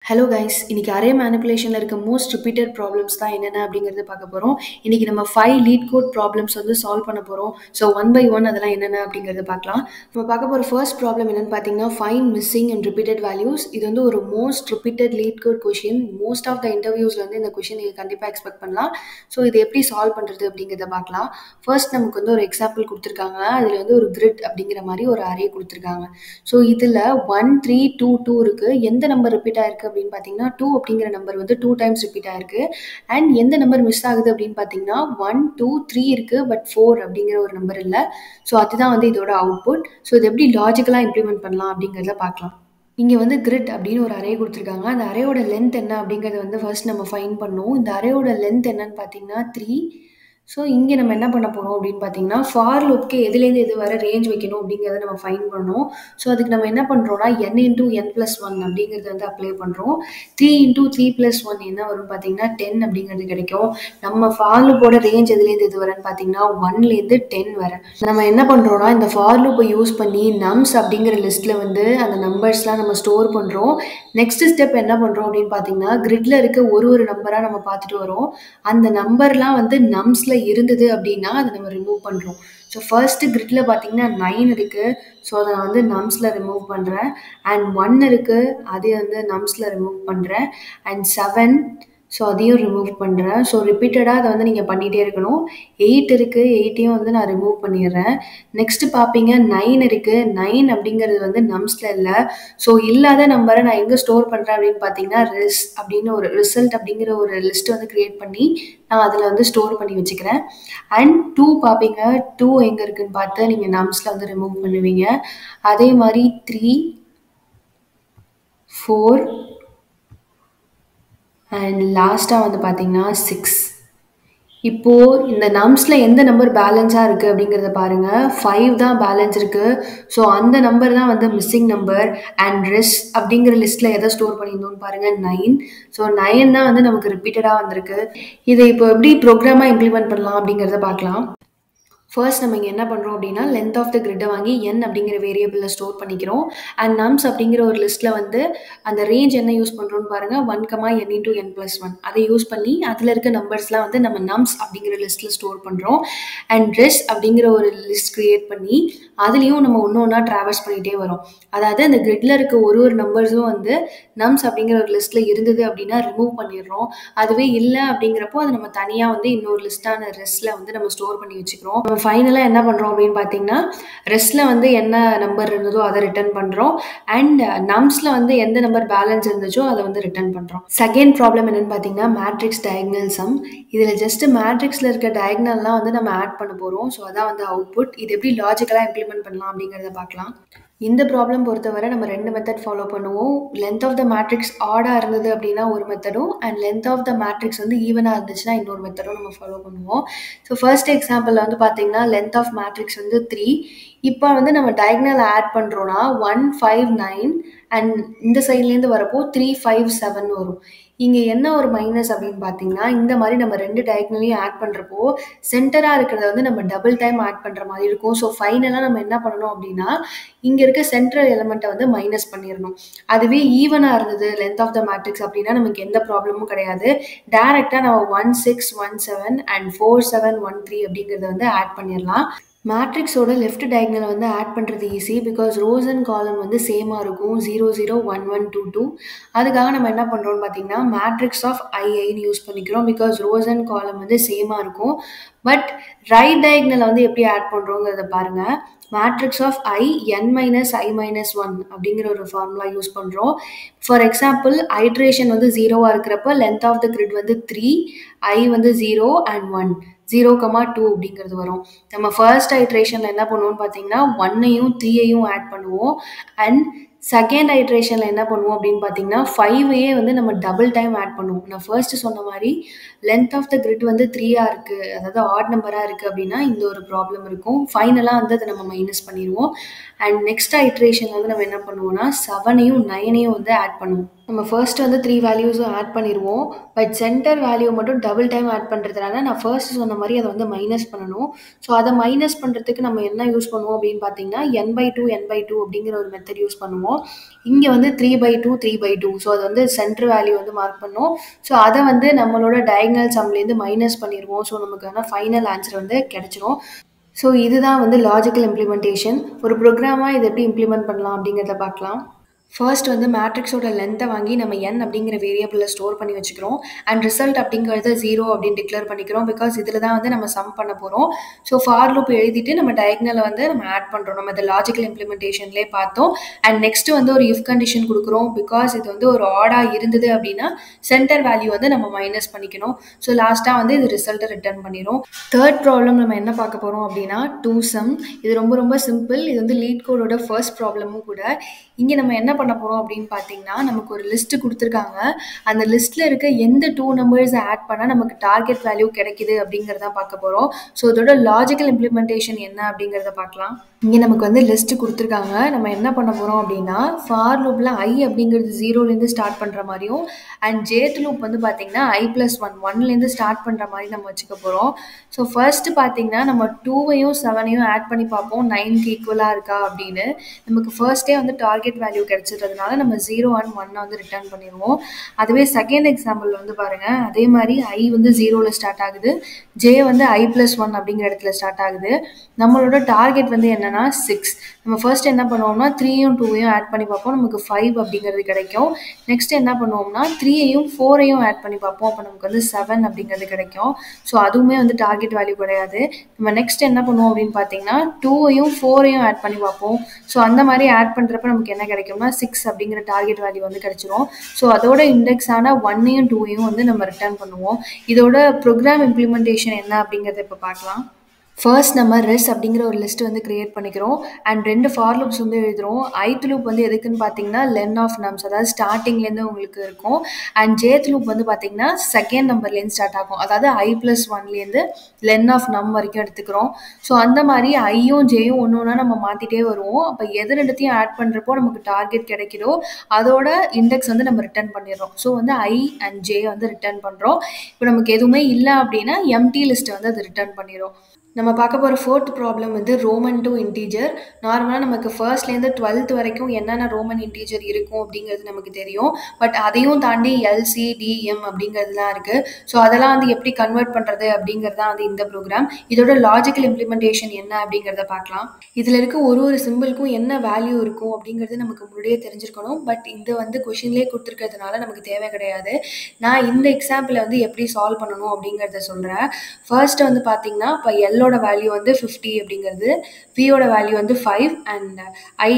Hello guys, இன்னைக்கு array மேனிப்புலேஷனில் இருக்க most repeated problems தான் என்னென்ன அப்படிங்கிறது பார்க்க போகிறோம். இன்னைக்கு நம்ம 5 லீட் கோட் ப்ராப்ளம்ஸ் வந்து சால்வ் பண்ண போகிறோம். ஸோ ஒன் பை ஒன் அதெல்லாம் என்னென்ன அப்படிங்கிறத பார்க்கலாம். நம்ம பார்க்க போகிற ஃபர்ஸ்ட் ப்ராப்ளம் என்னென்னு பார்த்தீங்கன்னா find missing and repeated values. இது வந்து ஒரு most repeated LeetCode question. Most of the இன்டர்வியூஸில் வந்து இந்த கொஷின் நீங்கள் கண்டிப்பாக எக்ஸ்பெக்ட் பண்ணலாம். ஸோ இது எப்படி சால்வ் பண்ணுறது அப்படிங்கிறத பார்க்கலாம். ஃபர்ஸ்ட் நமக்கு வந்து ஒரு எக்ஸாம்பிள் கொடுத்துருக்காங்க. அதில் வந்து ஒரு கிரிட் அப்படிங்கிற மாதிரி ஒரு அரே கொடுத்துருக்காங்க. ஸோ இதில் 1 3 2 2 இருக்குது. எந்த நம்பர் ரிப்பீட் ஆயிருக்கு அப்படின்னு பார்த்தீங்கன்னா 2 அப்படிங்கிற நம்பர் வந்து 2 டைம்ஸ் ரிப்பீட் ஆயிருக்கு. அண்ட் எந்த நம்பர் மிஸ் ஆகுது அப்படின்னு பார்த்தீங்கன்னா 1 2 3 இருக்குது, பட் 4 அப்படிங்கிற ஒரு நம்பர் இல்லை. ஸோ அதுதான் வந்து இதோட அவுட்புட். ஸோ இது எப்படி லாஜிக்கலாக இம்ப்ளிமெண்ட் பண்ணலாம் அப்படிங்கிறத பார்க்கலாம். இங்கே வந்து கிரிட் அப்படின்னு ஒரு அரே கொடுத்துருக்காங்க. அந்த அரேயோட லென்த் என்ன அப்படிங்கிறத வந்து ஃபர்ஸ்ட் நம்ம ஃபைண்ட் பண்ணோம். இந்த அரேயோட லென்த் என்னன்னு பார்த்தீங்கன்னா 3. ஸோ இங்கே நம்ம என்ன பண்ண போகிறோம் அப்படின்னு பார்த்தீங்கன்னா ஃபார் லூப்க்கு எதுலேருந்து எது வர ரேஞ்ச் வைக்கணும் அப்படிங்கிறத நம்ம ஃபைண்ட் பண்ணோம். ஸோ அதுக்கு நம்ம என்ன பண்ணுறோம்னா n இன்டூ n+1 அப்படிங்கிறது வந்து அப்ளை பண்ணுறோம். 3 இன்டூ 3+1 என்ன வரும்னு பார்த்தீங்கன்னா 10 அப்படிங்கிறது கிடைக்கும். நம்ம ஃபார் லூப்போட ரேஞ்ச் எதுலேருந்து எது வரன்னு பார்த்தீங்கன்னா 1லேருந்து 10 வர. நம்ம என்ன பண்ணுறோம்னா இந்த ஃபார் லூப்பை யூஸ் பண்ணி நம்ஸ் அப்படிங்கிற லிஸ்ட்டில் வந்து அந்த நம்பர்ஸ்லாம் நம்ம ஸ்டோர் பண்ணுறோம். நெக்ஸ்ட் ஸ்டெப் என்ன பண்ணுறோம் அப்படின்னு பார்த்தீங்கன்னா கிரிட்ல இருக்க ஒரு நம்பராக நம்ம பார்த்துட்டு வரோம். அந்த நம்பர்லாம் வந்து நம்ஸில் இருந்தது அப்படின்னா அதை நம்ம ரிமூவ் பண்ணுறோம். ஸோ ஃபர்ஸ்ட் கிரிட்ல பார்த்தீங்கன்னா 9 இருக்குது. ஸோ அதை நான் வந்து நம்ஸில் ரிமூவ் பண்ணுறேன். அண்ட் 1 இருக்குது, அதே வந்து நம்ஸில் ரிமூவ் பண்ணுறேன். அண்ட் 7, ஸோ அதையும் ரிமூவ் பண்ணுறேன். ஸோ ரிப்பீட்டடாக அதை வந்து நீங்கள் பண்ணிகிட்டே இருக்கணும். 8 இருக்குது, 8ஐயும் வந்து நான் ரிமூவ் பண்ணிடுறேன். நெக்ஸ்ட்டு பார்ப்பீங்க 9 இருக்குது. 9 அப்படிங்கிறது வந்து நம்ஸில் இல்லை. ஸோ இல்லாத நம்பரை நான் எங்கே ஸ்டோர் பண்ணுறேன் அப்படின்னு பார்த்தீங்கன்னா அப்படின்னு ஒரு ரிசல்ட் அப்படிங்கிற ஒரு லிஸ்ட்டு வந்து க்ரியேட் பண்ணி நான் அதில் வந்து ஸ்டோர் பண்ணி வச்சுக்கிறேன். அண்ட் 2 பார்ப்பீங்க, 2 எங்கே இருக்குதுன்னு பார்த்து நீங்கள் நம்ஸில் வந்து ரிமூவ் பண்ணுவீங்க. அதே மாதிரி 3 4 அண்ட் லாஸ்ட்டாக வந்து பார்த்தீங்கன்னா 6. இப்போது இந்த நம்ஸில் எந்த நம்பர் பேலன்ஸாக இருக்குது அப்படிங்கிறத பாருங்கள். 5 தான் பேலன்ஸ் இருக்குது. ஸோ அந்த நம்பர் தான் வந்து மிஸ்ஸிங் நம்பர். அண்ட் ரெஸ்ட் அப்படிங்கிற லிஸ்ட்டில் எதை ஸ்டோர் பண்ணியிருந்தோம்னு பாருங்கள் 9. ஸோ 9 தான் வந்து நமக்கு ரிப்பீட்டடாக வந்திருக்கு. இதை இப்போ எப்படி ப்ரோக்ராமாக இம்ப்ளிமெண்ட் பண்ணலாம் அப்படிங்கிறத பார்க்கலாம். ஃபர்ஸ்ட் நம்ம இங்கே என்ன பண்ணுறோம் அப்படின்னா லென்த் ஆஃப் த கிரிட்டை வாங்கி n அப்படிங்கிற வேரியபிளில் ஸ்டோர் பண்ணிக்கிறோம். அண்ட் நம்ஸ் அப்படிங்கிற ஒரு லிஸ்ட்டில் வந்து அந்த ரேஞ்ச் என்ன யூஸ் பண்ணுறோன்னு பாருங்கள், 1, n இன்டூ n+1 அதை யூஸ் பண்ணி அதில் இருக்க நம்பர்ஸ்லாம் வந்து நம்ம நம்ஸ் அப்படிங்கிற லிஸ்ட்டில் ஸ்டோர் பண்ணுறோம். அண்ட் ரெஸ்ட் அப்படிங்கிற ஒரு லிஸ்ட் க்ரியேட் பண்ணி அதுலேயும் நம்ம ஒன்றா ட்ராவல்ஸ் பண்ணிகிட்டே வரோம். அதாவது அந்த கிரிட்டில் இருக்க ஒரு நம்பர்ஸும் வந்து நம்ஸ் அப்படிங்கிற ஒரு லிஸ்ட்டில் இருந்தது அப்படின்னா ரிமூவ் பண்ணிடுறோம். அதுவே இல்லை அப்படிங்கிறப்போ அதை நம்ம தனியாக வந்து இன்னொரு லிஸ்ட்டான ரெஸ்ட்டில் வந்து நம்ம ஸ்டோர் பண்ணி வச்சுக்கிறோம். நம்ம ஃபைனலாக என்ன பண்ணுறோம் அப்படின்னு பார்த்தீங்கன்னா ரெஸ்ட்டில் வந்து என்ன நம்பர் இருந்ததோ அதை ரிட்டர்ன் பண்ணுறோம். அண்ட் நம்ஸில் வந்து எந்த நம்பர் பேலன்ஸ் இருந்துச்சோ அதை வந்து ரிட்டர்ன் பண்ணுறோம். செகண்ட் ப்ராப்ளம் என்னென்னு பார்த்தீங்கன்னா மேட்ரிக்ஸ் டயக்னல் சம். இதில் ஜஸ்ட் மேட்ரிக்ஸில் இருக்க டயக்னல்லாம் வந்து நம்ம ஆட் பண்ண போகிறோம். ஸோ அதான் வந்து அவுட்புட். இது எப்படி லாஜிக்கலாக இம்ப்ளிமெண்ட் பண்ணலாம் அப்படிங்கிறத பார்க்கலாம். இந்த ப்ராப்ளம் பொறுத்தவரை நம்ம 2 மெத்தட் ஃபாலோ பண்ணுவோம். லென்த் ஆஃப் த மேட்ரிக்ஸ் ஆடாக இருந்தது அப்படின்னா ஒரு மெத்தடும், and length of the matrix வந்து ஈவனாக இருந்துச்சுன்னா இன்னொரு மெத்தடும் நம்ம ஃபாலோ பண்ணுவோம். ஸோ ஃபர்ஸ்ட் எக்ஸாம்பிளில் வந்து பார்த்தீங்கன்னா லென்த் ஆஃப் மேட்ரிக்ஸ் வந்து 3. இப்போ வந்து நம்ம டயக்னல் ஆட் பண்ணுறோன்னா 1 5 9 அண்ட் இந்த சைட்லேருந்து வரப்போ 3 5 7 வரும். இங்கே என்ன ஒரு மைனஸ் அப்படின்னு பார்த்தீங்கன்னா இந்த மாதிரி நம்ம 2 டயக்னலையும் ஆட் பண்ணுறப்போ சென்டராக இருக்கிறத வந்து நம்ம டபுள் டைம் ஆட் பண்ணுற மாதிரி இருக்கும். ஸோ ஃபைனலாக நம்ம என்ன பண்ணணும் அப்படின்னா இங்கே இருக்க சென்ட்ரல் எலிமெண்ட்டை வந்து மைனஸ் பண்ணிடணும். அதுவே ஈவனாக இருந்தது லென்த் ஆஃப் த மேட்ரிக்ஸ் அப்படின்னா நமக்கு எந்த ப்ராப்ளமும் கிடையாது. டேரெக்டாக நம்ம 1 6 1 7 அண்ட் 4 7 1 3 அப்படிங்கிறத வந்து ஆட் பண்ணிடலாம். மேட்ரிக்ஸோட லெஃப்ட் டயக்னலை வந்து ஆட் பண்ணுறது ஈஸி, பிகாஸ் ரோஸ் அண்ட் காலம் வந்து சேமாக இருக்கும் 0 0 1 1 2 2. அதுக்காக நம்ம என்ன பண்ணுறோம்னு பார்த்தீங்கன்னா மேட்ரிக்ஸ் ஆஃப் ஐன்னு யூஸ் பண்ணிக்கிறோம், பிகாஸ் ரோஸ் அண்ட் காலம் வந்து சேமாக இருக்கும். பட் ரைட் டயக்னலை வந்து எப்படி ஆட் பண்ணுறோங்கிறத பாருங்கள். மேட்ரிக்ஸ் ஆஃப் n-i-1 அப்படிங்கிற ஒரு ஃபார்முலா யூஸ் பண்ணுறோம். ஃபார் எக்ஸாம்பிள் ஐட்ரேஷன் வந்து 0வாக இருக்கிறப்ப லென்த் ஆஃப் த கிரிட் வந்து 3, i வந்து 0 அண்ட் 1 0, 2 அப்படிங்கிறது வரும். நம்ம ஃபர்ஸ்ட் ஐட்ரேஷனில் என்ன பண்ணுவோம்னு பார்த்தீங்கன்னா 1ஐயும் 3ஐயும் ஆட் பண்ணுவோம். அண்ட் செகண்ட் ஐட்ரேஷனில் என்ன பண்ணுவோம் அப்படின்னு பார்த்தீங்கன்னா 5ஐயே வந்து நம்ம டபுள் டைம் ஆட் பண்ணுவோம். நான் ஃபர்ஸ்ட்டு சொன்ன மாதிரி லென்த் ஆஃப் த கிரிட் வந்து 3ஆக இருக்குது, அதாவது ஆட் நம்பராக இருக்குது அப்படின்னா இந்த ஒரு ப்ராப்ளம் இருக்கும். ஃபைனலாக வந்து அதை நம்ம மைனஸ் பண்ணிடுவோம். அண்ட் நெக்ஸ்ட் ஐட்ரேஷனில் வந்து நம்ம என்ன பண்ணுவோம்னா 7ஐயும் 9ஐயும் வந்து ஆட் பண்ணுவோம். நம்ம ஃபர்ஸ்ட் வந்து 3 வேல்யூஸும் ஆட் பண்ணிருவோம். பட் சென்டர் வேல்யூ மட்டும் டபுள் டைம் ஆட் பண்றதுனால, நான் ஃபர்ஸ்ட் சொன்ன மாரி அத வந்து மைனஸ் பண்ணணும். ஸோ அத மைனஸ் பண்றதுக்கு நம்ம என்ன யூஸ் பண்ணுவோம் அப்படின்னு பார்த்தீங்கன்னா, n/2 அப்படிங்கிற ஒரு மெத்தட் யூஸ் பண்ணுவோம். இங்க வந்து 3/2 3/2. ஸோ அது வந்து சென்டர் வேல்யூ வந்து மார்க் பண்ணோம். ஸோ அத வந்து நம்மளோட டயகனல் சம்லேருந்து மைனஸ் பண்ணிருவோம். ஸோ நமக்கான ஃபைனல் ஆன்சர் வந்து கிடைச்சிரும். ஸோ இதுதான் வந்து லாஜிக்கல் இம்ப்ளிமெண்டேஷன். ஒரு ப்ரோக்ராமா இத எப்படி இம்ப்ளிமெண்ட் பண்ணலாம் அப்படிங்கிறத பார்க்கலாம். ஃபர்ஸ்ட் வந்து மேட்ரிக்ஸோட லென்த்தை வாங்கி நம்ம n அப்படிங்கிற வேரியபிளில் ஸ்டோர் பண்ணி வச்சுக்கிறோம். அண்ட் ரிசல்ட் அப்படிங்கிறது 0 அப்படின்னு டிக்ளேர் பண்ணிக்கிறோம். பிகாஸ் இதில் தான் வந்து நம்ம சம் பண்ண போகிறோம். ஸோ ஃபார் லூப் எழுதிட்டு நம்ம டயக்னலை வந்து நம்ம ஆட் பண்ணுறோம். நம்ம இந்த லாஜிக்கல் இம்ப்ளிமெண்டேஷன்லேயே பார்த்தோம். அண்ட் நெக்ஸ்ட் வந்து ஒரு இஃப் கண்டிஷன் கொடுக்குறோம். பிகாஸ் இது வந்து ஒரு ஆடாக இருந்தது அப்படின்னா சென்டர் வேல்யூ வந்து நம்ம மைனஸ் பண்ணிக்கணும். ஸோ லாஸ்ட்டாக வந்து இது ரிசல்ட்டை ரிட்டர்ன் பண்ணிடும். தேர்ட் ப்ராப்ளம் நம்ம என்ன பார்க்க போகிறோம் அப்படின்னா 2 சம். இது ரொம்ப ரொம்ப சிம்பிள். இது வந்து லீட் கோடோட ஃபர்ஸ்ட் ப்ராப்ளமும் கூட. இங்கே நம்ம என்ன பண்ண போகிறோம் அப்படின்னு பார்த்தீங்கன்னா, நமக்கு ஒரு லிஸ்ட்டு கொடுத்துருக்காங்க. அந்த லிஸ்ட்டில் இருக்க எந்த 2 நம்பர்ஸை ஆட் பண்ணால் நமக்கு டார்கெட் வேல்யூ கிடைக்குது அப்படிங்கிறத பார்க்க போகிறோம். ஸோ இதோட லாஜிக்கல் இம்ப்ளிமெண்டேஷன் என்ன அப்படிங்கிறத பார்க்கலாம். இங்கே நமக்கு வந்து லிஸ்ட்டு கொடுத்துருக்காங்க. நம்ம என்ன பண்ண போகிறோம் அப்படின்னா, ஃபார் லூப்பில் ஐ அப்படிங்கிறது 0லேருந்து ஸ்டார்ட் பண்ணுற மாதிரியும் அண்ட் ஜேத் லூப் வந்து பார்த்தீங்கன்னா i+1 1லேருந்து ஸ்டார்ட் பண்ணுற மாதிரி நம்ம வச்சுக்க போகிறோம். ஸோ ஃபர்ஸ்ட் பார்த்தீங்கன்னா நம்ம 2வையும் 7ஐயும் ஆட் பண்ணி பார்ப்போம் 9க்கு ஈக்குவலாக இருக்கா அப்படின்னு. நமக்கு ஃபர்ஸ்டே வந்து டார்கெட் வேல்யூ கிடைச்சிடுறதுனால நம்ம 0 அண்ட் 1 வந்து ரிட்டர்ன் பண்ணிடுவோம். அதுவே செகண்ட் எக்ஸாம்பிள் வந்து பாருங்கள், அதே மாதிரி ஐ வந்து 0ல் ஸ்டார்ட் ஆகுது, ஜே வந்து i+1 அப்படிங்கிற இடத்துல ஸ்டார்ட் ஆகுது. நம்மளோட டார்கெட் வந்து என்னன்னா 6. நம்ம ஃபர்ஸ்ட் என்ன பண்ணுவோம்னா 3யும் 2வையும் ஆட் பண்ணி பார்ப்போம், நமக்கு 5 அப்படிங்கிறது கிடைக்கும். நெக்ஸ்ட் என்ன பண்ணுவோம்னா 3ஐயும் 4ஐயும் ஆட் பண்ணி பார்ப்போம், அப்போ நமக்கு வந்து 7 அப்படிங்கிறது கிடைக்கும். ஸோ அதுவுமே வந்து டார்கெட் வேல்யூ கிடையாது. நம்ம நெக்ஸ்ட் என்ன பண்ணுவோம் அப்படின்னு பார்த்தீங்கன்னா 2ஐயும் 4ஐயும் ஆட் பண்ணி பார்ப்போம். ஸோ அந்த மாதிரி ஆட் பண்ணுறப்ப நமக்கு என்ன கிடைக்கும்னா 6 அப்படிங்கிற டார்கெட் வேல்யூ வந்து கிடைச்சிரும். ஸோ அதோட இண்டெக்ஸான 1ஐயும் 2ஐயும் வந்து நம்ம ரிட்டர்ன் பண்ணுவோம். இதோட ப்ரோக்ராம் இம்ப்ளிமெண்டேஷன் என்ன அப்படிங்கிறத இப்போ பார்க்கலாம். ஃபர்ஸ்ட் நம்ம ரெஸ் அப்படிங்கிற ஒரு லிஸ்ட் வந்து கிரியேட் பண்ணிக்கிறோம். அண்ட் 2 ஃபார் லூப்ஸ் வந்து எழுதுகிறோம். ஐத் லூப் வந்து எதுக்குன்னு பார்த்தீங்கன்னா லென் ஆஃப் நம்ஸ், அதாவது ஸ்டார்டிங்லேருந்து உங்களுக்கு இருக்கும். அண்ட் ஜேத் லூப் வந்து பார்த்தீங்கன்னா செகண்ட் நம்பர்லேருந்து ஸ்டார்ட் ஆகும், அதாவது i+1லேருந்து லென் ஆஃப் நம் வரைக்கும் எடுத்துக்கிறோம். ஸோ அந்த மாதிரி ஐயும் ஜேயும் ஒன்று ஒன்றா நம்ம மாற்றிட்டே வருவோம். அப்போ எது ரெண்டுத்தையும் ஆட் பண்ணுறப்போ நமக்கு டார்கெட் கிடைக்கிறோ அதோட இண்டெக்ஸ் வந்து நம்ம ரிட்டர்ன் பண்ணிடுறோம். ஸோ வந்து ஐ அண்ட் ஜே வந்து ரிட்டர்ன் பண்ணுறோம். இப்போ நமக்கு எதுவுமே இல்லை அப்படின்னா எம்டி லிஸ்ட்டை வந்து அது ரிட்டர்ன் பண்ணிடும். நம்ம பார்க்க போகிற ஃபோர்த் ப்ராப்ளம் வந்து ரோமன் டு இன்டீஜர். நார்மலாக நமக்கு ஃபர்ஸ்ட்லேருந்து 12th வரைக்கும் என்னென்ன ரோமன் இன்டீஜர் இருக்கும் அப்படிங்கிறது நமக்கு தெரியும். பட் அதையும் தாண்டி எல்சி டிஎம் அப்படிங்கிறதுலாம் இருக்குது. ஸோ அதெல்லாம் வந்து எப்படி கன்வெர்ட் பண்ணுறது அப்படிங்கிறது தான் வந்து இந்த ப்ரோக்ராம். இதோட லாஜிக்கல் இம்ப்ளிமெண்டேஷன் என்ன அப்படிங்கிறத பார்க்கலாம். இதில் இருக்க ஒரு ஒரு சிம்பிளுக்கும் என்ன வேல்யூ இருக்கும் அப்படிங்கிறது நமக்கு முன்னாடியே தெரிஞ்சிருக்கணும். பட் இந்த வந்து கொஷின்லேயே கொடுத்துருக்கிறதுனால நமக்கு தேவை கிடையாது. நான் இந்த எக்ஸாம்பிளை வந்து எப்படி சால்வ் பண்ணணும் அப்படிங்கிறத சொல்கிறேன். ஃபர்ஸ்ட் வந்து பார்த்தீங்கன்னா இப்போ எல்லோட வேல்யூ வந்து 50 அப்படிங்கிறது, வியோட வேல்யூ வந்து 5 அண்ட் ஐ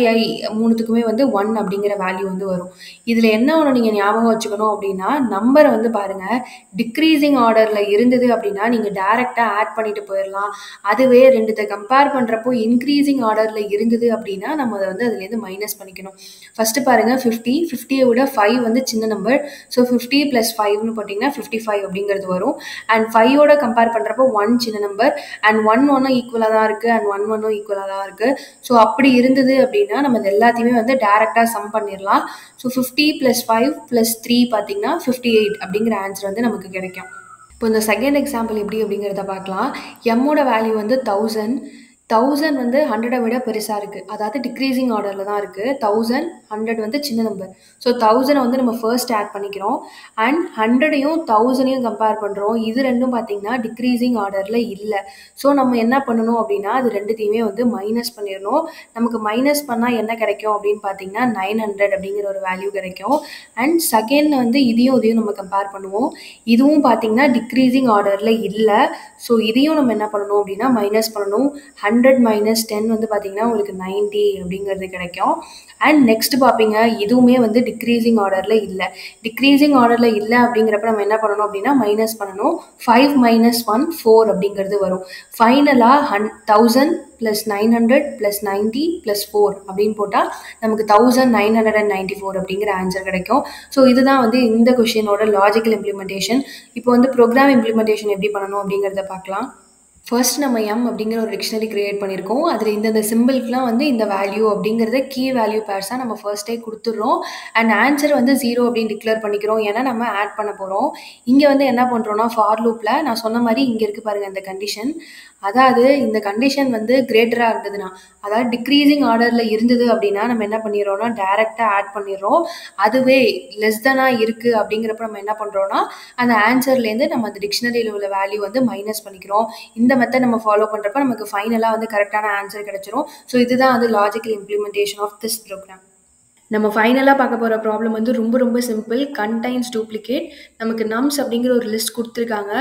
மூணுத்துக்குமே வந்து 1 அப்படிங்கிற வேல்யூ வந்து வரும். இதில் என்ன ஒன்று நீங்கள் ஞாபகம் வச்சுக்கணும் அப்படின்னா, நம்பரை வந்து பாருங்கள், டிக்ரீசிங் ஆர்டரில் இருந்தது அப்படின்னா நீங்கள் டேரெக்டாக ஆட் பண்ணிட்டு போயிடலாம். அதுவே ரெண்டுத்தை கம்பேர் பண்ணுறப்போ இன்க்ரீசிங் ஆர்டரில் இருந்தது அப்படின்னா நம்ம அதை வந்து அதுலேருந்து மைனஸ் பண்ணிக்கணும். ஃபஸ்ட்டு பாருங்கள் 50யை விட 5 வந்து சின்ன நம்பர். ஸோ 50 + 5ன்னு போட்டிங்கன்னா 55 அப்படிங்கிறது வரும். அண்ட் 5யோட கம்பேர் பண்ணுறப்போ 1 சின்ன நம்பர் அண்ட் 1 ஈக்குவலாக தான் இருக்குது அண்ட் 1 ஈக்குவலாக தான் இருக்குது. ஸோ அப்படி இருந்தது அப்படின்னா நம்ம இது எல்லாத்தையுமே வந்து டேரெக்டாக சம் பண்ணிடலாம். ஸோ 50 + 5 + 3 பார்த்தீங்கன்னா 58 அப்படிங்கிற ஆன்சர் வந்து நமக்கு கிடைக்கும். இப்போ இந்த செகண்ட் எக்ஸாம்பிள் எப்படி அப்படிங்கிறத பார்க்கலாம். எம்மோட வேல்யூ வந்து 1000 வந்து 100 விட பெருசாக இருக்குது, அதாவது டிக்ரீசிங் ஆர்டரில் தான் இருக்குது. 1000 100 வந்து சின்ன நம்பர். ஸோ 1000 வந்து நம்ம ஃபர்ஸ்ட் ஆட் பண்ணிக்கிறோம் அண்ட் 100ஐயும் 1000ஐயும் கம்பேர் பண்ணுறோம். இது ரெண்டும் பார்த்தீங்கன்னா டிக்ரீசிங் ஆர்டரில் இல்லை. ஸோ நம்ம என்ன பண்ணணும் அப்படின்னா அது ரெண்டுத்தையுமே வந்து மைனஸ் பண்ணிடணும். நமக்கு மைனஸ் பண்ணால் என்ன கிடைக்கும் அப்படின்னு பார்த்தீங்கன்னா 900 அப்படிங்கிற ஒரு வேல்யூ கிடைக்கும். அண்ட் செகண்ட் வந்து இதையும் நம்ம கம்பேர் பண்ணுவோம். இதுவும் பார்த்தீங்கன்னா டிக்ரீசிங் ஆர்டரில் இல்லை. ஸோ இதையும் நம்ம என்ன பண்ணணும் அப்படின்னா மைனஸ் பண்ணணும். 100 - 10 வந்து பார்த்தீங்கன்னா உங்களுக்கு 90 அப்படிங்கிறது கிடைக்கும். அண்ட் நெக்ஸ்ட் பார்ப்பீங்க, இதுவுமே வந்து டிக்ரீசிங் ஆர்டரில் இல்லை. டிக்ரீசிங் ஆர்டரில் இல்லை அப்படிங்கிறப்ப நம்ம என்ன பண்ணணும் அப்படின்னா மைனஸ் பண்ணணும். 5 - 1 4 அப்படிங்கிறது வரும். ஃபைனலாக 1000 + 900 + 90 + 4 அப்படின்னு போட்டால் நமக்கு 1994 அப்படிங்கிற ஆன்சர் கிடைக்கும். ஸோ இதுதான் வந்து இந்த கொஷினோட லாஜிக்கல் இம்ப்ளிமெண்டேஷன். இப்போ வந்து ப்ரோக்ராம் இம்ப்ளிமெண்டேஷன் எப்படி பண்ணணும் அப்படிங்கிறத பார்க்கலாம். ஃபர்ஸ்ட் நம்ம எம் அப்படிங்கிற ஒரு டிக்ஷனரி கிரியேட் பண்ணியிருக்கோம். அதில் இந்தந்த சிம்பிள்க்குலாம் வந்து இந்த வேல்யூ அப்படிங்கிறத கீ வேல்யூ பேர்ஸாக நம்ம ஃபர்ஸ்ட்டே கொடுத்துட்றோம். அண்ட் ஆன்சர் வந்து 0 அப்படின்னு டிக்ளேர் பண்ணிக்கிறோம். ஏன்னா நம்ம ஆட் பண்ண போகிறோம். இங்கே வந்து என்ன பண்ணுறோம்னா ஃபார் லூப்பில் நான் சொன்ன மாதிரி இங்கே இருக்குது பாருங்கள் இந்த கண்டிஷன். அதாவது இந்த கண்டிஷன் வந்து கிரேட்டராக இருந்ததுன்னா, அதாவது டிக்ரீசிங் ஆர்டரில் இருந்தது அப்படின்னா நம்ம என்ன பண்ணிடுறோம்னா டேரெக்டாக ஆட் பண்ணிடுறோம். அதுவே லெஸ் தெனாக இருக்குது அப்படிங்கிறப்ப நம்ம என்ன பண்ணுறோம்னா அந்த ஆன்சர்லேருந்து நம்ம அந்த டிக்ஷனரியில் உள்ள வேல்யூ வந்து மைனஸ் பண்ணிக்கிறோம். இந்த மெத்தட் நம்ம ஃபாலோ பண்ணுறப்ப நமக்கு ஃபைனலாக வந்து கரெக்டான ஆன்சர் கிடைச்சிரும். ஸோ இதுதான் வந்து logical implementation of this program. நம்ம ஃபைனலாக பார்க்க போகிற ப்ராப்ளம் வந்து ரொம்ப ரொம்ப சிம்பிள். Contains duplicate. நமக்கு நம்ஸ் அப்படிங்கிற ஒரு லிஸ்ட் கொடுத்துருக்காங்க.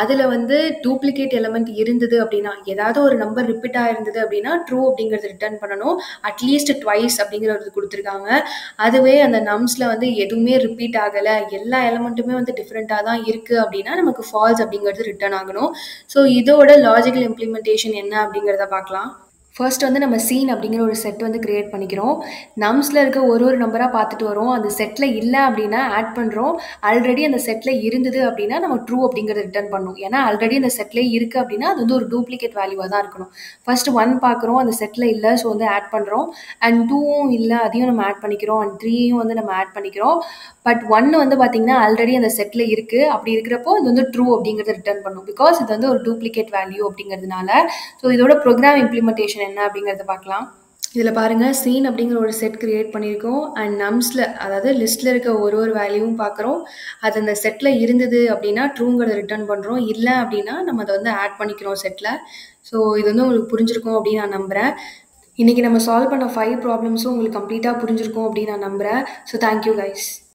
அதில் வந்து டூப்ளிகேட் எலமெண்ட் இருந்தது அப்படின்னா, ஏதாவது ஒரு நம்பர் ரிப்பீட் ஆயிருந்தது அப்படின்னா ட்ரூ அப்படிங்கிறது ரிட்டர்ன் பண்ணணும். அட்லீஸ்ட் ட்வைஸ் அப்படிங்கிறது கொடுத்துருக்காங்க. அதுவே அந்த நம்ஸில் வந்து எதுவுமே ரிப்பீட் ஆகலை, எல்லா எலமெண்ட்டுமே வந்து டிஃப்ரெண்ட்டாக தான் இருக்குது அப்படின்னா நமக்கு ஃபால்ஸ் அப்படிங்கிறது ரிட்டர்ன் ஆகணும். ஸோ இதோட லாஜிக்கல் இம்ப்ளிமெண்டேஷன் என்ன அப்படிங்கிறத பார்க்கலாம். ஃபர்ஸ்ட் வந்து நம்ம சீன் அப்படிங்கிற ஒரு செட் வந்து கிரியேட் பண்ணிக்கிறோம். நம்ஸில் இருக்க ஒரு நம்பராக பார்த்துட்டு வரோம். அந்த செட்டில் இல்லை அப்படின்னா ஆட் பண்ணுறோம். ஆல்ரெடி அந்த செட்டில் இருந்தது அப்படின்னா நம்ம ட்ரூ அப்படிங்கிறத ரிட்டர்ன் பண்ணணும். ஏன்னா ஆல்ரெடி அந்த செட்லேயே இருக்குது அப்படின்னா அது வந்து ஒரு டூப்ளிகேட் வேல்யூவாக தான் இருக்கணும். ஃபர்ஸ்ட் 1 பார்க்குறோம், அந்த செட்டில் இல்லை, ஸோ வந்து ஆட் பண்ணுறோம். அண்ட் 2வும் இல்லை, அதையும் நம்ம ஆட் பண்ணிக்கிறோம். அண்ட் 3யும் வந்து நம்ம ஆட் பண்ணிக்கிறோம். பட் 1 வந்து பார்த்தீங்கன்னா ஆல்ரெடி அந்த செட்டில் இருக்குது. அப்படி இருக்கிறப்போ இது வந்து ட்ரூ அப்படிங்கிறத ரிட்டர்ன் பண்ணும். பிகாஸ் இது வந்து ஒரு டூப்ளிகேட் வேல்யூ அப்படிங்கிறதுனால. ஸோ இதோட ப்ரோக்ராம் இம்ப்ளிமெண்டேஷன் என்ன அப்படிங்கிறத பார்க்கலாம். இதில் பாருங்கள், சீன் அப்படிங்கிற ஒரு செட் கிரியேட் பண்ணியிருக்கோம். அண்ட் நம்ஸில், அதாவது லிஸ்ட்டில் இருக்க ஒரு வேல்யூவும் பார்க்குறோம். அது அந்த செட்டில் இருந்தது அப்படின்னா ட்ரூங்கிறத ரிட்டர்ன் பண்ணுறோம். இல்லை அப்படின்னா நம்ம அதை வந்து ஆட் பண்ணிக்கிறோம் செட்டில். ஸோ இது வந்து உங்களுக்கு புரிஞ்சிருக்கும் அப்படின்னு நான் நம்புகிறேன். இன்றைக்கி நம்ம சால்வ் பண்ண 5 ப்ராப்ளம்ஸும் உங்களுக்கு கம்ப்ளீட்டாக புரிஞ்சிருக்கும் அப்படின்னு நான் நம்புகிறேன். So thank you guys.